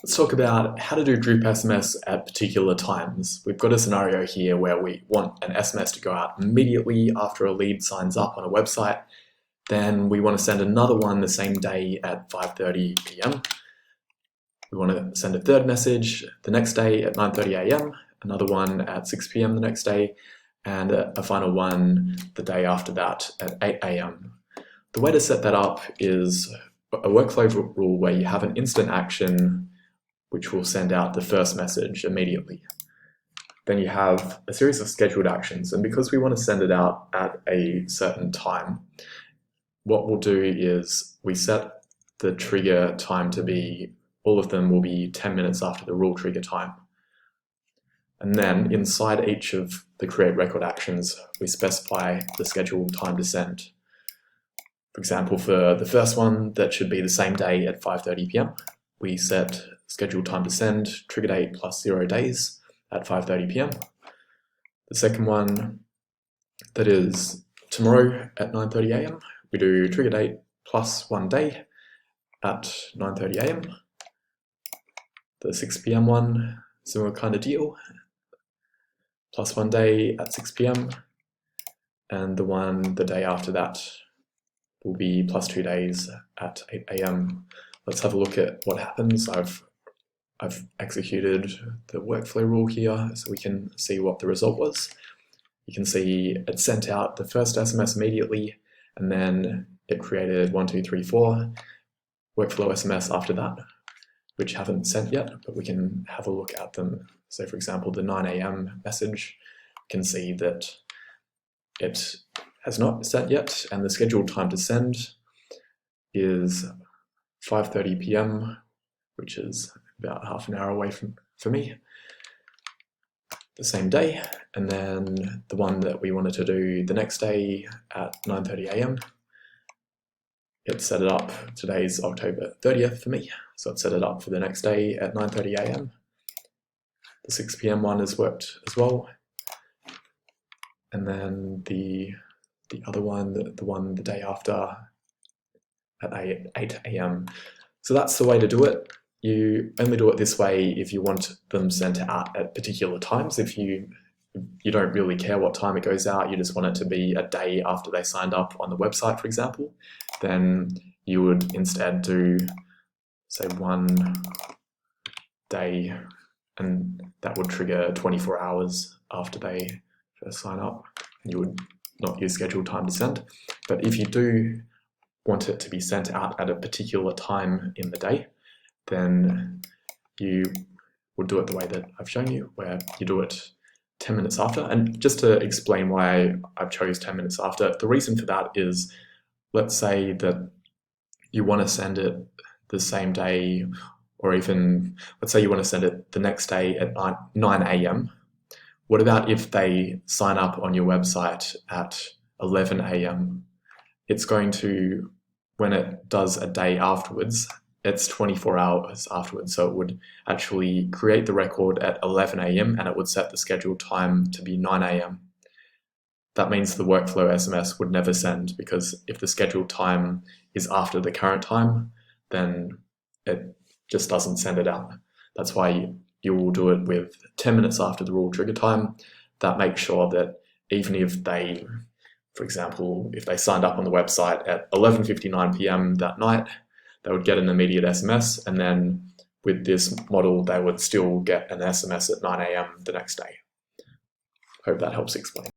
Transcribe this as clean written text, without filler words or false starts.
Let's talk about how to do group SMS at particular times. We've got a scenario here where we want an SMS to go out immediately after a lead signs up on a website. Then we want to send another one the same day at 5:30 p.m. We want to send a third message the next day at 9:30 a.m., another one at 6 p.m. the next day, and a final one the day after that at 8 a.m. The way to set that up is a workflow rule where you have an instant action which will send out the first message immediately. Then you have a series of scheduled actions, and because we want to send it out at a certain time, what we'll do is we set the trigger time to be, all of them will be 10 minutes after the rule trigger time. And then inside each of the create record actions, we specify the scheduled time to send. For example, for the first one, that should be the same day at 5:30 p.m. We set scheduled time to send, trigger date plus 0 days at 5:30 p.m. The second one, that is tomorrow at 9:30 a.m. We do trigger date plus 1 day at 9:30 a.m. The 6 p.m. one, similar kind of deal, plus 1 day at 6 p.m. And the one the day after that will be plus 2 days at 8 a.m. Let's have a look at what happens. I've executed the workflow rule here so we can see what the result was. You can see it sent out the first SMS immediately, and then it created 1, 2, 3, 4 workflow SMS after that, which haven't sent yet, but we can have a look at them. So for example, the 9 a.m. message, you can see that it has not sent yet, and the scheduled time to send is 5:30 p.m., which is about half an hour away for me, the same day. And then the one that we wanted to do the next day at 9:30 a.m., it set it up, today's October 30th for me, so it set it up for the next day at 9:30 a.m. The 6 p.m. one has worked as well. And then the other one, the one the day after at 8 a.m. So that's the way to do it. You only do it this way if you want them sent out at particular times. If you don't really care what time it goes out, you just want it to be a day after they signed up on the website, for example, then you would instead do, say, 1 day, and that would trigger 24 hours after they first sign up. You would not use scheduled time to send. But if you do want it to be sent out at a particular time in the day, then you would do it the way that I've shown you, where you do it 10 minutes after. And just to explain why I've chose 10 minutes after, the reason for that is, let's say that you want to send it the same day, or even, let's say you want to send it the next day at 9 a.m. What about if they sign up on your website at 11 a.m.? It's going to, when it does a day afterwards, it's 24 hours afterwards, so it would actually create the record at 11 a.m. and it would set the scheduled time to be 9 a.m. That means the workflow SMS would never send, because if the scheduled time is after the current time, then it just doesn't send it out. That's why you will do it with 10 minutes after the rule trigger time. That makes sure that even if they, for example, if they signed up on the website at 11:59 p.m. that night, they would get an immediate SMS, and then with this model, they would still get an SMS at 9 a.m. the next day. Hope that helps explain.